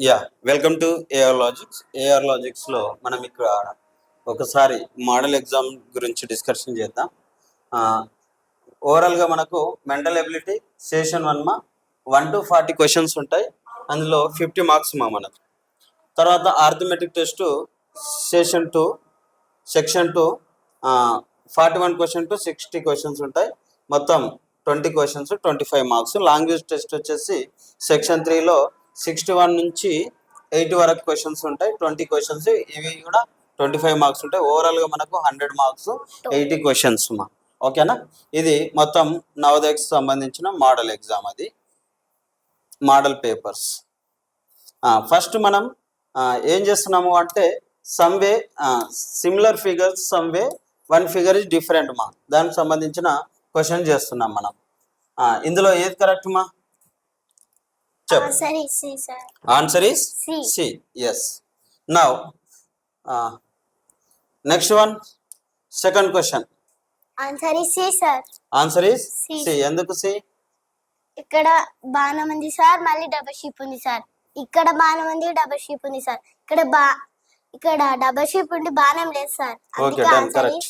Yeah welcome to AR Logics. AR లాజిక్స్లో మనం ఇక్కడ ఒకసారి మోడల్ ఎగ్జామ్ గురించి డిస్కషన్ చేద్దాం. ఓవరాల్గా మనకు mental ability session 1 1 to 40 questions ఉంటాయి. అందులో 50 మార్క్స్ మనకు. తర్వాత arithmetic test session 2 section 2 41 question to 60 questions ఉంటాయి. మొత్తం 20 క్వశ్చన్స్ 25 మార్క్స్. లాంగ్వేజ్ టెస్ట్ వచ్చేసి సెక్షన్ 3లో 61 నుంచి 80 వరకు క్వశ్చన్స్ ఉంటాయి. 20 క్వశ్చన్స్, ఇవి కూడా 25 మార్క్స్ ఉంటాయి. ఓవరాల్గా మనకు 100 మార్క్స్ 80 క్వశ్చన్స్ ఓకేనా. ఇది మొత్తం నవోదయకు సంబంధించిన మోడల్ ఎగ్జామ్, అది మోడల్ పేపర్స్. ఫస్ట్ మనం ఏం చేస్తున్నాము అంటే some way similar figures, some way one figure is different దానికి సంబంధించిన క్వశ్చన్ చేస్తున్నాం మనం. ఇందులో ఏది correct answer is C. Yes. Now next one, second question. Answer is C sir. Answer is C. ఎందుకు సి? ఇక్కడ బాణం ఉంది సార్, మళ్ళీ డబుల్ షీప్ ఉంది సార్. ఇక్కడ బాణం ఉంది, డబుల్ షీప్ ఉంది సార్. ఇక్కడ డబుల్ షీప్ ఉండి బాణం లేదు sir. Okay, done, correct.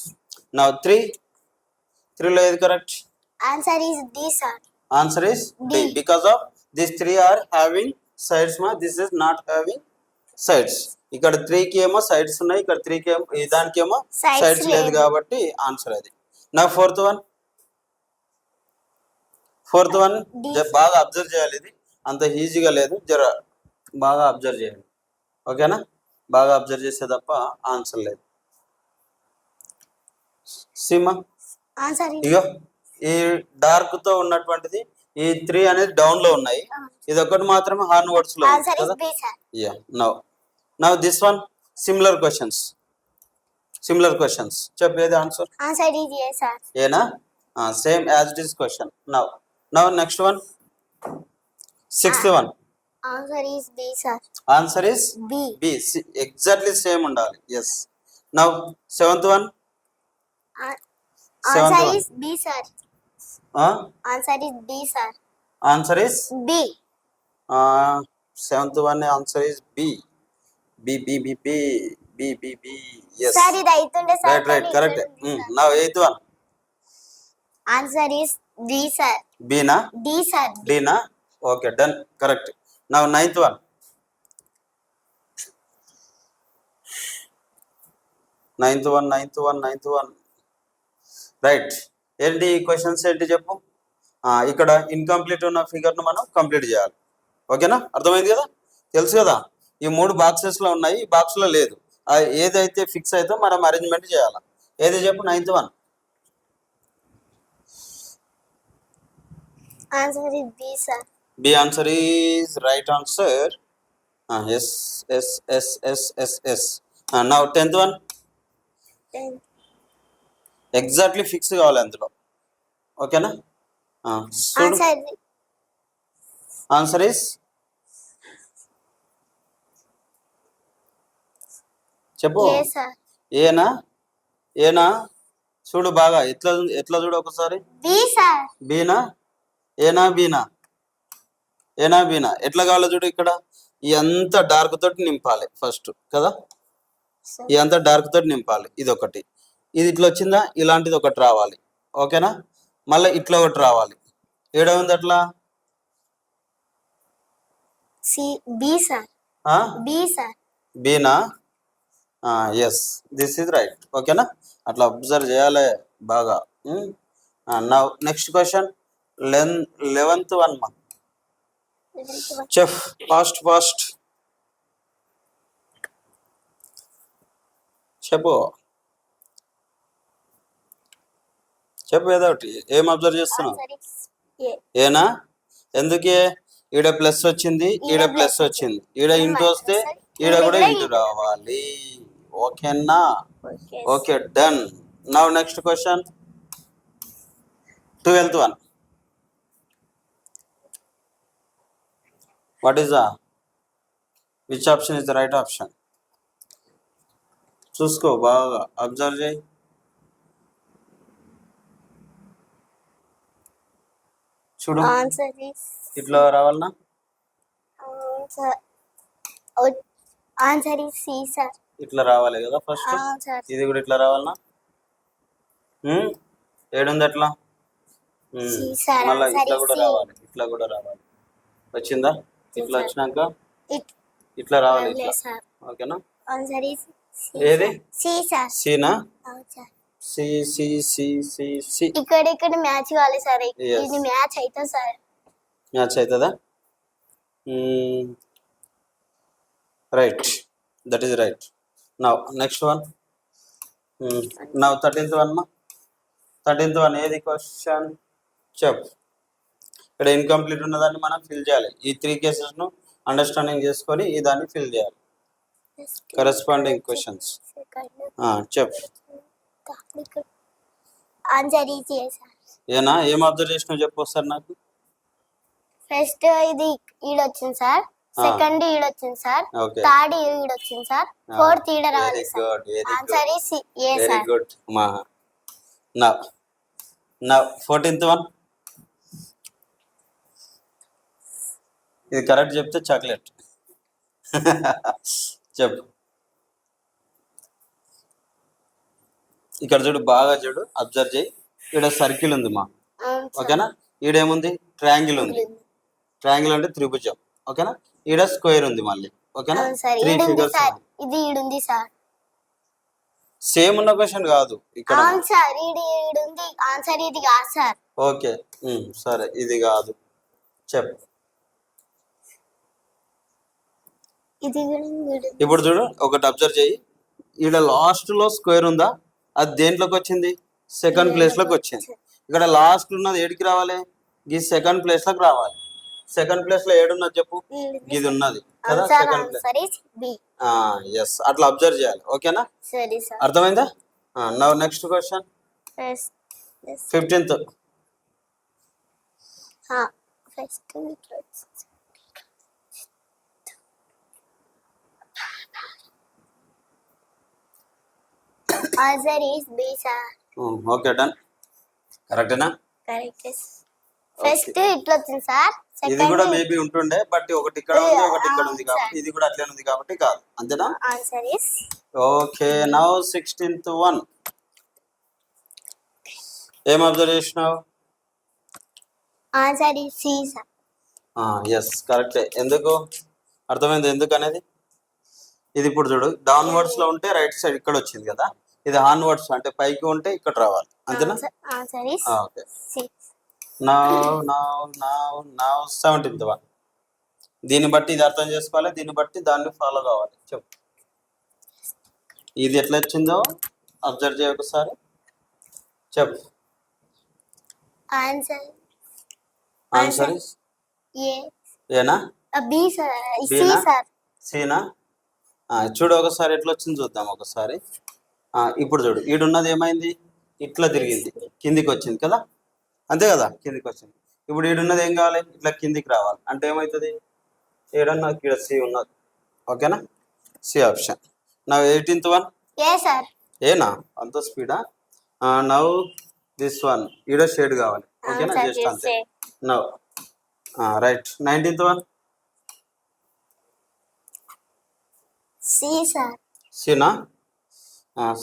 Now 3 లో ఏది correct? Answer is D sir. Answer is D. Because of these 3 are having sides this is not having sides. ఇక్కడ 3 కి ఏమో సైడ్స్ ఉన్నాయి, ఇక్కడ 3 కి ఏమో దానికి ఏమో సైడ్స్ లేదు కాబట్టి ఆన్సర్ అది. నా ఫోర్త్ వన్ బాగా అబ్జర్వ్ చేయాలి. ఇది అంత ఈజీగా లేదు, జర బాగా అబ్జర్వ్ చేయండి ఓకేనా. బాగా అబ్జర్వ్ చేసే తప్ప ఆన్సర్ లేదు. సీమా ఇగో ఈ డార్క్ తో ఉన్నటువంటిది, ఈ 3 అనేది డౌన్ లో ఉన్నాయి, ఇది ఒకటి మాత్రమే హార్న్ వర్డ్స్ లో ఉంది కదా. Yeah. Now this one similar questions. చెప్పేది answer? Answer is A sir. ఏనా? Same as it is question. Now next one, sixth one. Answer is B sir. Answer is B. Exactly same ఉండాలి. Yes. Now seventh one. Answer is B sir. Answer is B sir. Answer is B. Seventh one answer is B. B B B B B B B. yes sir ఇది అయితుండే sir. Right correct. Now eighth one. Answer is D sir. B నా? D sir. D నా? Okay, done, correct. Now ninth one. Ninth one. Right. ఏంటి questions ఏంటి చెప్పు. ఇక్కడ incomplete ఉన్న ఫిగర్ను మనం కంప్లీట్ చేయాలి. ఓకేనా, అర్థమైంది కదా, తెలుసు కదా. ఈ 3 బాక్సెస్లో ఉన్నాయి, ఈ బాక్స్లో లేదు. ఏదైతే ఫిక్స్ అయితే మనం అరేంజ్మెంట్ చేయాలి. ఏది చెప్పు? Ninth one. Answer is B sir. B answer is right answer. Yes yes yes yes yes yes. Now 10th one. Exactly fix కావాలి అందులో. ఓకేనా. ఆన్సర్ ఈస్ చెప్పు. ఏనా? చూడు బాగా, ఎట్లా చూడు ఒకసారి. బీనా? ఏనా బీనా? ఎట్లా కావాలో చూడు. ఇక్కడ ఈ అంత డార్క్ తోటి నింపాలి ఫస్ట్ కదా. ఈ అంత డార్క్ తోటి నింపాలి. ఇది ఒకటి, ఇది ఇట్లా వచ్చిందా, ఇలాంటిది ఒకటి రావాలి. ఓకేనా. మళ్ళీ ఇట్లా ఒకటి రావాలి. ఏడా ఉంది అట్లా? బీనా? Yes, this is right. ఓకేనా, అట్లా అబ్జర్వ్ చేయాలి బాగా. Now next question, 11th one. చెఫ్ ఫాస్ట్ చెప్పు ఏదో ఒకటి. ఏం అబ్జర్వ్ చేస్తున్నావు? ఏనా? ఎందుకే? ఈడ ప్లస్ వచ్చింది, ఈడ ప్లస్ వచ్చింది, ఈడ ఇంటూ వస్తే ఈడ కూడా ఇంటూ రావాలి. ఓకేనా. Okay, done. Now next question, 12th one. What is which option is the right option? చూసుకో బాగా, అబ్జర్వ్ చేయి. చూడు, ఇట్లా రావాలనా? Answer is C sir. ఇట్లా రావాలి కదా ఫస్ట్. సార్. ఇది కూడా ఇట్లా రావాలనా? ఏడుంది అట్లా? C sir. మళ్ళీ ఆన్సర్ ఇట్లా ఇస్ కూడా సి. రావాలి, ఇట్లా కూడా రావాలి. వచ్చిందా? ఇట్లా సార్. వచ్చినాక ఇట్ ఇట్లా రావాలి, ఇట్లా. లేదు సార్. ఓకేనా? Answer is C. ఏది? C sir. సీనా? అవును sir. C C C C C. ఇక్కడ మ్యాచ్ కావాలి సార్. Yes. ఇది మ్యాచ్ అవుతుంది సార్. మ్యాచ్ అవుతుందా? Right, that is right. Now next one. Now 13th one మా. 13th వన్ ఏది క్వశ్చన్? చెప్. ఇక్కడ ఇన్కంప్లీట్ ఉన్నదాన్ని మనం ఫిల్ చేయాలి. ఈ 3 కేసెస్ను అండర్స్టాండింగ్ చేసుకొని ఈ దాన్ని ఫిల్ చేయాలి. Corresponding questions. చెప్. Answer easy sir. ఏనా? ఏం అబ్జర్వ్ చేసినావు చెప్పు ఒకసారి నాకు. ఫస్ట్ ఇది ఈడొచ్చింది సార్. సెకండ్ ఈడొచ్చింది సార్. ఓకే. థర్డ్ ఈడొచ్చింది సార్. ఫోర్త్ ఈడ రావాలి very sir. Good, very answer good, is A very sir. Good మా. Now 14th one. ఇది కరెక్ట్ చెప్తే చాక్లెట్. చెప్పు. ఇక్కడ చూడు, బాగా చూడు, అబ్జర్వ్ చేయి. ఇక్కడ సర్కిల్ ఉంది మా. ఓకేనా? ఈడేముంది? ట్రయాంగిల్ ఉంది. ట్రయాంగిల్ అంటే త్రిభుజం. ఓకేనా? ఈడ స్క్వేర్ ఉంది మళ్ళీ. ఓకేనా? సార్ 3 ఈడుంది ఫిగర్స్. సార్. ఇది ఈడుంది సార్. సేమ్ ఉన్న క్వశ్చన్ కాదు ఇక్కడ. అవును సార్. ఈడుంది. ఆన్సర్ ఇది కాదు సార్. ఓకే, సరే, ఇది కాదు. చెప్పు. ఇది కూడా ఈడుంది. ఇప్పుడు చూడు, ఒకటి అబ్జర్వ్ చేయి. ఈడ లాస్ట్ లో స్క్వేర్ ఉందా? అది దేంట్లోకి వచ్చింది? సెకండ్ ప్లేస్ లోకి వచ్చింది. ఇక్కడ లాస్ట్ ఉన్నది ఏడికి రావాలి? ఈ సెకండ్ ప్లేస్ లోకి రావాలి. సెకండ్ ప్లేస్ లో ఏడున్నది చెప్పు? ఇది ఉన్నది కదా, second place. Answer is B. Yes, అట్లా అబ్జర్వ్ చేయాలి. ఓకేనా? సరే సార్. అర్థమైందా? Now next question. 15th. First answer is B sir. Okay, done. కరెక్టేనా? కరెక్ట్. ఫస్ట్ ఇట్లా వచ్చింది సార్. ఇది కూడా మేబీ ఉంటుండే, బట్ ఒకటి ఇక్కడ ఉంది, ఒకటి ఇక్కడ ఉంది కాబట్టి ఇది కూడా అట్లనే ఉంది కాబట్టి కాదు. అంతేనా? Answer is okay. Now 16th one. ఏం అబ్జర్వ్ చేసినావు? Answer is C sir. Yes, కరెక్టే. ఎందుకు? అర్థమైంది ఎందుకు అనేది? ఇది ఇప్పుడు చూడు, డౌన్వర్డ్స్ లో ఉంటే రైట్ సైడ్ ఇక్కడ వచ్చింది కదా, ఇది హాన్వర్డ్స్ అంటే పైకి ఉంటే ఇక్కడ రావాలి. అంతేనా? Answer is okay. C. Now 17th one. దీన్ని బట్టి ఇది అర్థం చేసుకోవాలి, దీన్ని బట్టి దాన్ని ఫాలో కావాలి. చెప్పు. ఇది ఎట్లా వచ్చిందో అబ్జర్వ్ చేయ ఒకసారి. చెప్పు. Answer answer A. ఏనా? B sir. సి బీనా? సార్. సీనా? చూడు ఒకసారి ఎట్లా వచ్చింది చూద్దాం ఒకసారి. ఇప్పుడు చూడు, ఈడున్నది ఏమైంది? ఇట్లా తిరిగింది, కిందికి వచ్చింది కదా, అంతే కదా, కిందికి వచ్చింది. ఇప్పుడు ఈడున్నది ఏం కావాలి? ఇట్లా కిందికి రావాలి. అంటే ఏమవుతుంది? ఏడన్నా ఇక్కడ సి ఉన్నది. ఓకేనా? C option. Now 18th one. A sir. ఏనా? అంత స్పీడా? Now this one. ఈడ షేడ్ కావాలి. ఓకేనా? జస్ట్ అంతే. Now right. 19th one. C sir. సీనా?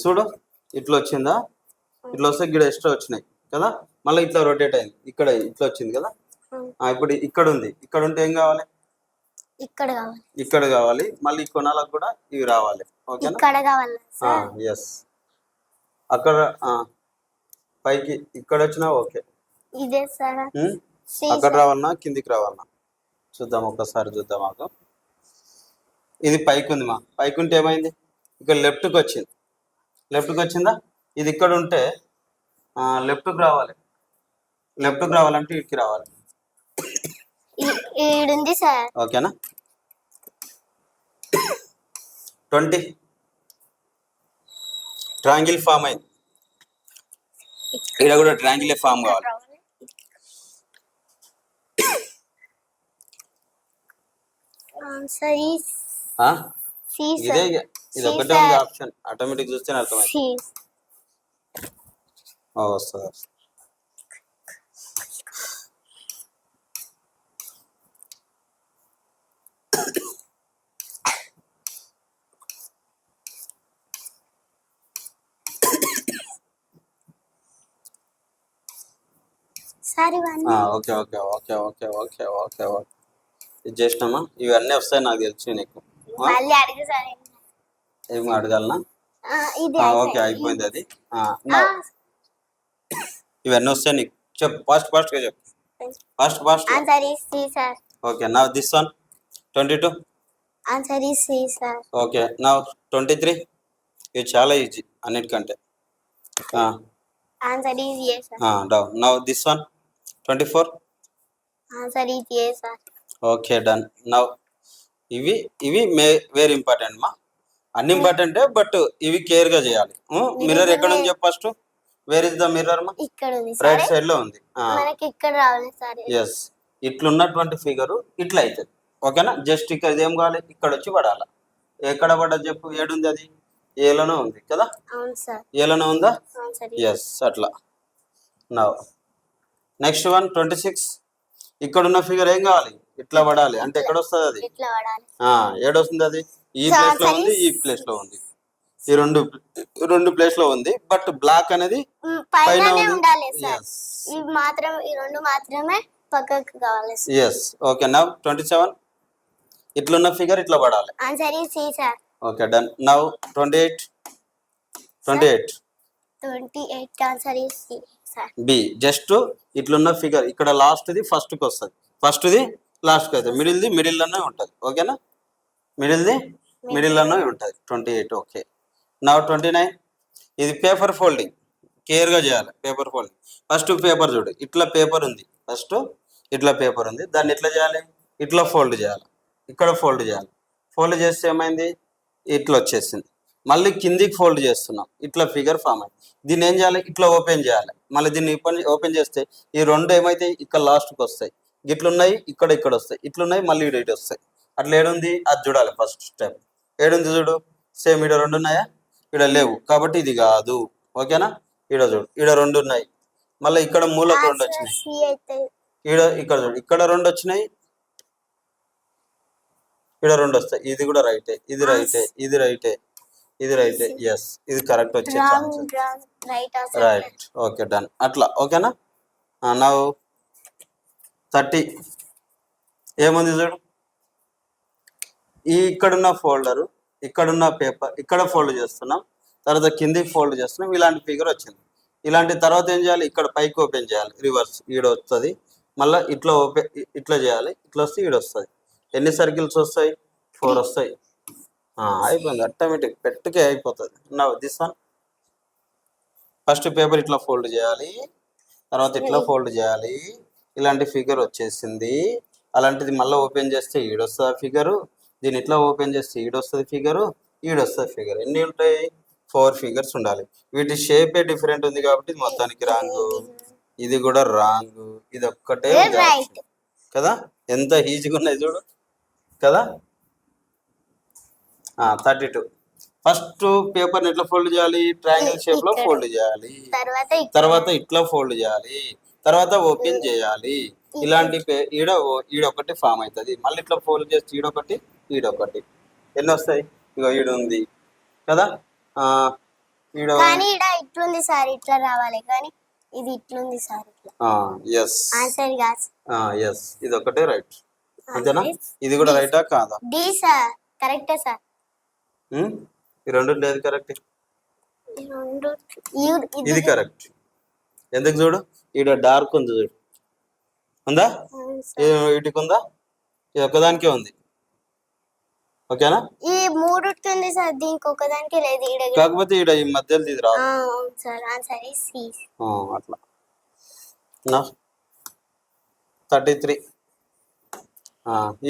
చూడు, ఇట్లా వచ్చిందా? ఇట్లా వస్తే ఇక్కడ ఎక్స్ట్రా వచ్చినాయి కదా, మళ్ళీ ఇట్లా రొటేట్ అయింది, ఇక్కడ ఇట్లా వచ్చింది కదా. ఇప్పుడు ఇక్కడ ఉంది, ఇక్కడ ఉంటే ఏం కావాలి? ఇక్కడ కావాలి. ఇక్కడ కావాలి. మళ్ళీ ఈ కొనాలకు కూడా ఇవి రావాలి. ఓకేనా? ఇక్కడ కావాలి సార్. ఎస్. అక్కడ పైకి ఇక్కడ వచ్చినా ఓకే. ఇదే సార్. అక్కడ రావాలన్నా కిందికి రావాలన్నా చూద్దాం ఒక్కసారి. చూద్దాం మాకు. ఇది పైకి ఉంది మా. పైకి ఉంటే ఏమైంది? ఇక్కడ లెఫ్ట్కి వచ్చింది. లెఫ్ట్కి వచ్చిందా? ఇది ఇక్కడ ఉంటే లెఫ్ట్కి రావాలి. లెఫ్ట్కి రావాలంటే ఇటుకి రావాలి. ఈడుంది సార్. ఓకేనా? 20. ట్రయాంగిల్ ఫామ్ అయింది. ఇక్కడ కూడా ట్రయాంగిల్ ఫామ్ కావాలి. ఆన్సర్ ఈస్ సి ఇదే, సార్. ఇది ఒకటే ఉంది ఆప్షన్. ఆటోమేటిక్ చూస్తే అర్థమైంది. సి. వస్తుంది. సార్ ఇవన్నీ okay okay okay okay okay okay okay ఇది చేసినామా? ఇవన్నీ వస్తాయి నాకు తెలుసు నీకు. మళ్ళీ అడిగి సార్ ఏమి అడగాలనా? ఇది ఓకే అయిపోయింది అది. నా ఇవన్నీ వస్తాయి నీకు. చెప్పు ఫాస్ట్గా చెప్పు. Fast. Answer is C sir. Okay now this one 22. Answer is C sir. Okay now 23. ఇది చాలా ఈజీ అన్నిటికంటే. Answer is A sir. Now this one 24. Answer is A sir. Okay done. Now ఇవి వెరీ ఇంపార్టెంట్ మా. అన్ని ఇంపార్టెంటే but ఇవి కేర్గా చేయాలి. Mirror ఎక్కడ ఉంది చెప్పు first. Where is the mirror మా? ఇక్కడ ఉంది రైట్ సైడ్ లో ఉంది. మనకి ఇక్కడ రావాలి సార్. ఎస్ ఇట్లున్నటువంటి ఫిగర్ ఇట్లా అవుతుంది. ఓకేనా? జస్ట్ ఇక్కడ ఇదేం కావాలి, ఇక్కడ వచ్చి పడాలి. ఎక్కడ పడ్డది చెప్పు? ఏడుంది అది? ఏలోనే ఉంది కదా? అవును సార్. ఏలోనే ఉందా? అవును సార్. ఎస్ అట్లా. నా నెక్స్ట్ వన్ 26. ఇక్కడ ఉన్న ఫిగర్ ఏం కావాలి? ఇట్లా పడాలి. అంటే ఎక్కడ వస్తుంది అది? ఇట్లా పడాలి. ఏడొస్తుంది అది? ఈ ప్లేస్ లో ఉంది, ఈ ప్లేస్ లో ఉంది. ఈ రెండు ప్లేస్ లో ఉంది. బట్ బ్లాక్ అనేది పైన ఉండాలి సార్. ఇవి మాత్రం ఈ రెండు మాత్రమే పక్కకు కావాలి. Yes okay now 27. ఇట్లున్న ఫిగర్ ఇట్లా పడాలి. Answer is C sir. Okay done. Now 28. 28 answer is C sir. B. Just ఇట్లున్న ఫిగర్ ఇక్కడ లాస్ట్ ది ఫస్ట్ కి వస్తుంది, ఫస్ట్ ది లాస్ట్ కి అవుతుంది, మిడిల్ లోనే ఉంటుంది. ఓకేనా? మిడిల్ లోనే ఉంటుంది. 28. Okay now 29. ఇది పేపర్ ఫోల్డింగ్ కేర్గా చేయాలి. పేపర్ ఫోల్డింగ్ ఫస్ట్ పేపర్ చూడు, ఇట్లా పేపర్ ఉంది. ఫస్ట్ ఇట్లా పేపర్ ఉంది, దాన్ని ఎట్లా చేయాలి? ఇట్లా ఫోల్డ్ చేయాలి. ఇక్కడ ఫోల్డ్ చేయాలి. ఫోల్డ్ చేస్తే ఏమైంది? ఇట్లా వచ్చేసింది. మళ్ళీ కిందికి ఫోల్డ్ చేస్తున్నాం, ఇట్లా ఫిగర్ ఫామ్ అయింది. దీన్ని ఏం చేయాలి? ఇట్లా ఓపెన్ చేయాలి. మళ్ళీ దీన్ని ఓపెన్ చేస్తే ఈ రెండు ఏమైతే ఇక్కడ లాస్ట్కి వస్తాయి. ఇట్లున్నాయి, ఇక్కడ వస్తాయి. ఇట్లున్నాయి, మళ్ళీ ఇటు వస్తాయి. అట్లా ఏడుంది అది చూడాలి. ఫస్ట్ స్టెప్ ఏడుంది చూడు. సేమ్ ఈడ రెండు ఉన్నాయా? ఈడ లేవు కాబట్టి ఇది కాదు. ఓకేనా? ఈడ చూడు, ఈడ రెండు ఉన్నాయి. మళ్ళీ ఇక్కడ మూలకు రెండు వచ్చినాయి. ఇక్కడ చూడు, ఇక్కడ రెండు వచ్చినాయి, ఇక్కడ రెండు వస్తాయి. ఇది కూడా రైటే, ఇది రైటే, ఇది రైటే, ఇది రైటే. ఎస్ ఇది కరెక్ట్ వచ్చే ఛాన్స్. రైట్. Okay done. అట్లా ఓకేనా? నా 30 ఏముంది చూడు. ఈ ఇక్కడున్న ఫోల్డరు, ఇక్కడున్న పేపర్ ఇక్కడ ఫోల్డ్ చేస్తున్నాం, తర్వాత కిందికి ఫోల్డ్ చేస్తున్నాం. ఇలాంటి ఫిగర్ వచ్చింది. ఇలాంటి తర్వాత ఏం చేయాలి? ఇక్కడ పైకి ఓపెన్ చేయాలి. రివర్స్ ఈడ వస్తుంది. మళ్ళీ ఇట్లా ఇట్లా చేయాలి. ఇట్లా వస్తే ఈడ వస్తుంది. ఎన్ని సర్కిల్స్ వస్తాయి? 4 వస్తాయి. అయిపోయింది. ఆటోమేటిక్ పెట్టుకే అయిపోతుంది. నా దిస్ వన్ ఫస్ట్ పేపర్ ఇట్లా ఫోల్డ్ చేయాలి, తర్వాత ఇట్లా ఫోల్డ్ చేయాలి. ఇలాంటి ఫిగర్ వచ్చేసింది. అలాంటిది మళ్ళీ ఓపెన్ చేస్తే ఈడొస్తుంది ఫిగరు. దీన్ని ఇట్లా ఓపెన్ చేస్తే ఈడొస్తుంది ఫిగరు, ఈడొస్తుంది ఫిగర్. ఎన్ని ఉంటాయి? 4 ఫిగర్స్ ఉండాలి. వీటి షేపే డిఫరెంట్ ఉంది కాబట్టి మొత్తానికి రాంగ్. ఇది కూడా రాంగ్. ఇది ఒక్కటే కదా? ఎంత ఈజీగా ఉన్నాయి చూడు కదా? 32. ఫస్ట్ పేపర్ని ఎట్లా ఫోల్డ్ చేయాలి? ట్రయాంగిల్ షేప్ లో ఫోల్డ్ చేయాలి. తర్వాత ఇట్లా ఫోల్డ్ చేయాలి. తర్వాత ఓపెన్ చేయాలి. ఇలాంటి ఈడొకటి ఫామ్ అవుతుంది. మళ్ళీ ఇట్లా ఫోల్డ్ చేస్తే ఈడొకటి ఎన్ని వస్తాయి? ఇగో ఈడ ఉంది కదా? ఇట్లుంది సార్, ఇట్లా రావాలి కానీ ఇది ఇట్లుంది సార్. ఎస్ ఎస్ ఇది ఒకటే రైట్. అంతేనా? ఇది కూడా రైటా కాదా? D sir. కరెక్టే సార్. ఈ రెండు లేదు కరెక్ట్. ఇది కరెక్ట్. ఎందుకు చూడు, ఈడ డార్క్ ఉంది చూడు. ఉందా? వీటికి ఉందా? ఇది ఒకదానికే ఉంది. ఓకేనా? ఈ మూడుకి ఉంది సార్, దీనికి ఒకదానికి లేదు. కాకపోతే ఈడ ఈ మధ్యలో ఇది రాదు. అట్లా. 33.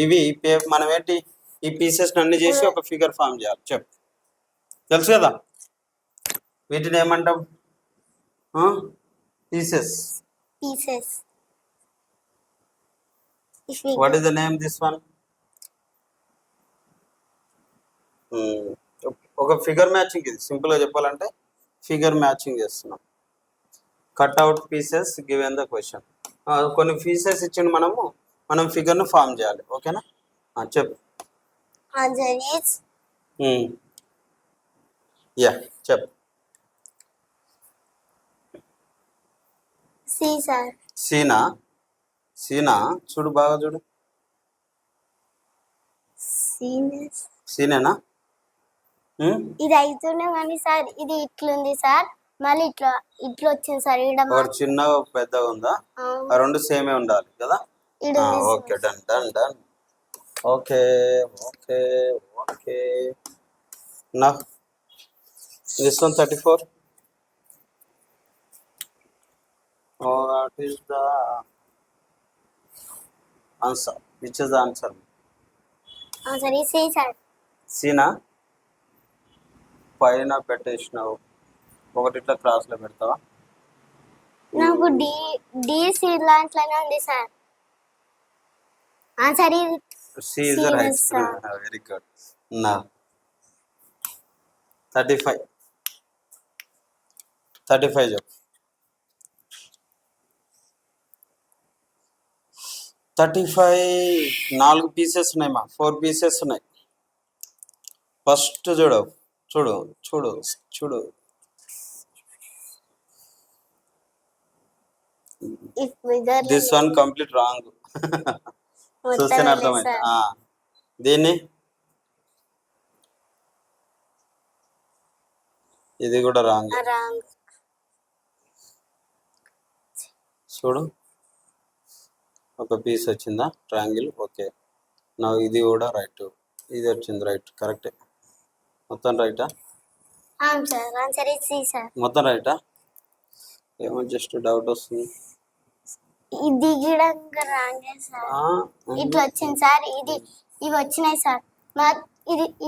ఇవి మనం ఏంటి? ఈ పీసెస్ అన్ని చేసి ఒక ఫిగర్ ఫామ్ చేయాలి. చెప్పు, తెలుసు కదా? వీటిని ఏమంటాం? Pieces. What is the name this one? ఒక ఫిగర్ మ్యాచింగ్. ఇది సింపుల్ గా చెప్పాలంటే ఫిగర్ మ్యాచింగ్ చేస్తున్నాం. Cut out pieces given the question. కొన్ని పీసెస్ ఇచ్చిండు, మనం ఫిగర్ ను ఫామ్ చేయాలి. ఓకేనా? చెప్పు. చెప్పు. C sir. సీనా సీనా చూడు బాగా చూడు. సీనియర్ సీనేనా? ఇది అవుతూనే కానీ సార్ ఇది ఇట్లుంది సార్, మళ్ళీ ఇట్లా ఇట్లా వచ్చింది సార్. ఈడ ఒకటి చిన్నగా పెద్దగా ఉందా? ఆ రెండు సేమే ఉండాలి కదా. ఈడ ఉంది okay, done done done. Okay okay okay. Now this one 34. What is the answer? Which is the answer? Sir ఇది సి సార్. సీనా పైన పెట్టేసినావు, ఒకటి ఇట్లా క్రాస్లో పెడతావా? నాకు డి సి లాంటిలానే ఉంది సార్. సార్ ఇది C is the right. Very good. నా 35 చెప్పు. 35 4 పీసెస్ ఉన్నాయి మా, 4 పీసెస్ ఉన్నాయి. ఫస్ట్ చూడు చూడు చూడు చూడు. This one complete wrong. చూస్తేనే అర్థమైంది. దీన్ని ఇది కూడా రాంగ్. చూడు ఒక పీస్ వచ్చిందా ట్రయాంగిల్. ఓకే, నా ఇది కూడా రైట్, ఇది వచ్చింది రైట్, కరెక్టే. మొత్తం రైటా? మొత్తం రైటా? ఏమో జస్ట్ డౌట్ వస్తుంది. ఇది కూడా రాంగే సార్. ఇట్లా వచ్చింది సార్. ఇవి వచ్చినాయి సార్.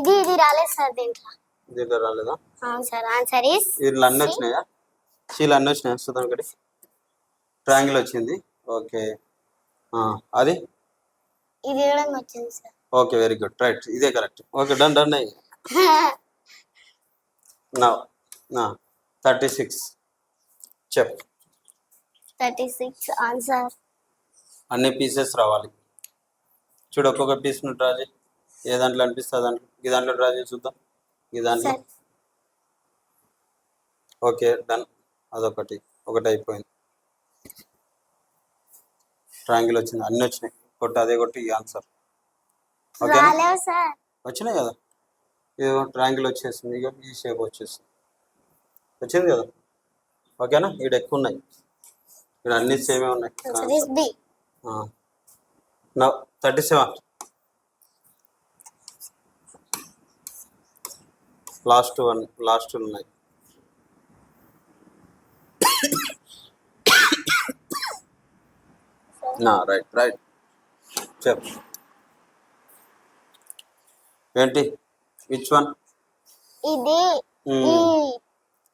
ఇది రాలేదు సార్. దీంట్లో రాలేదా? అవును సార్. ఆన్సర్ ఇస్ వీళ్ళు అన్నీ వచ్చినాయా? చీలు అన్నీ వచ్చినాయా? చూద్దాం. ఒకటి ట్రయాంగిల్ వచ్చింది. ఓకే, అది ఇది కూడా వచ్చింది sir. Okay, very good, right, ఇదే కరెక్ట్. Okay, done done. నా 36 చెప్. 36 ఆన్సర్. అన్ని పీసెస్ రావాలి. చూడు ఒక్కొక్క పీస్ ను డ్రా చేయి. ఏ దాంట్లో అనిపిస్తుంది దాంట్లో, ఈ దాంట్లో డ్రా చేసి చూద్దాం. ఈ దాంట్లో ఓకే, డన్. అదొకటి అయిపోయింది. ట్రయాంగిల్ వచ్చింది, అన్ని వచ్చినాయి. కొట్టి అదే కొట్టి ఈ ఆన్సర్. ఓకే, వచ్చినాయి కదా. ఇది ట్రయాంగిల్ వచ్చేసింది, ఇక ఈ షేప్ వచ్చేసింది, వచ్చింది కదా. ఓకేనా? ఇక్కడ ఎక్కువ ఉన్నాయి, ఇక్కడ అన్ని సేమే ఉన్నాయి. 37 లాస్ట్ ఉన్నాయి. రైట్ చెప్. ఏంటి? Which one? ఇది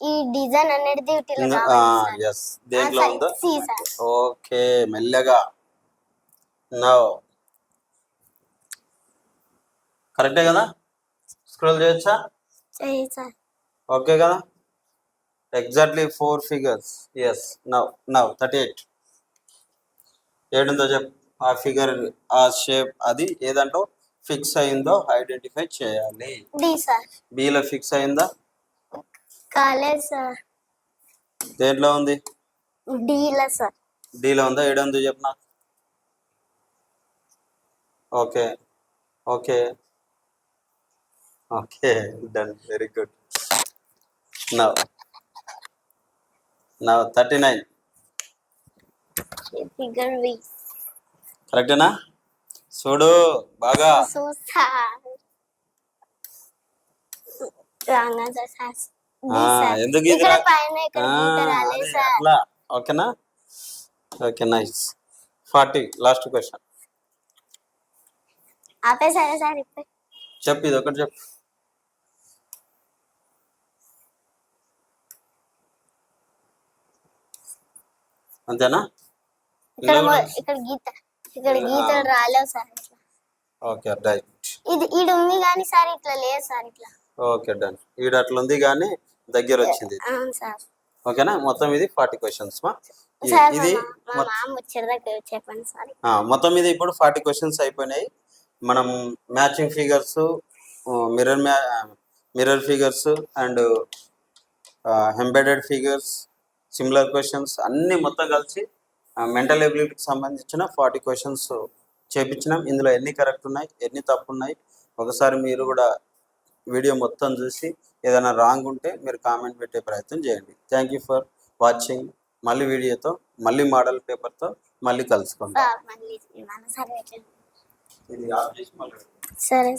ఈ డిజైన్ అనేది ఎస్, దేంట్లో ఉందో. ఓకే, మెల్లగా. నో కరెక్టే కదా? స్క్రోల్ చేయొచ్చా? ఓకే కదా? Exactly 4 figures. ఎస్. నౌ 38 ఏడుందో చెప్పు. ఆ ఫిగర్, ఆ షేప్, అది ఏదంటో ఫిక్స్ అయిందో ఐడెంటిఫై చేయాలి. బిలో ఫిక్స్ అయిందా? దేంట్లో ఉంది? డీలో ఉందా? ఏడుందో చెప్పు నాకు. Okay okay okay, done, very good. Now 39 కరెక్టేనా? చూడు బాగా. ఎందుకు ఇది అట్లా? ఓకేనా? Okay, nice. 40 last question. చెప్పు, ఇది ఒకటి చెప్పు. అంతేనా? ఇక్కడ గీతలు రాలేవు సార్. Okay, right. ఇది ఉంది కానీ సార్ ఇట్లా లేదు సార్. ఇట్లా ఓకే, డన్. ఈడ అట్లా ఉంది కానీ దగ్గర వచ్చింది. ఓకేనా? మొత్తం ఇది 40 క్వశ్చన్స్ మా. ఇది చెప్పండి సార్. మొత్తం ఇది ఇప్పుడు 40 క్వశ్చన్స్ అయిపోయినాయి. మనం matching figures, mirror figures and embedded figures, similar questions అన్ని మొత్తం కలిసి మెంటల్ ఎబిలిటీకి సంబంధించిన 40 క్వశ్చన్స్ చేపించినాం. ఇందులో ఎన్ని కరెక్ట్ ఉన్నాయి, ఎన్ని తప్పు ఉన్నాయి, ఒకసారి మీరు కూడా వీడియో మొత్తం చూసి ఏదైనా రాంగ్ ఉంటే మీరు కామెంట్ పెట్టే ప్రయత్నం చేయండి. Thank you for watching. మళ్ళీ వీడియోతో, మళ్ళీ మోడల్ పేపర్తో మళ్ళీ కలుసుకుందాం. మళ్ళీ మన సర్వే ఇది ఆఫ్ చేసి మళ్ళీ సరే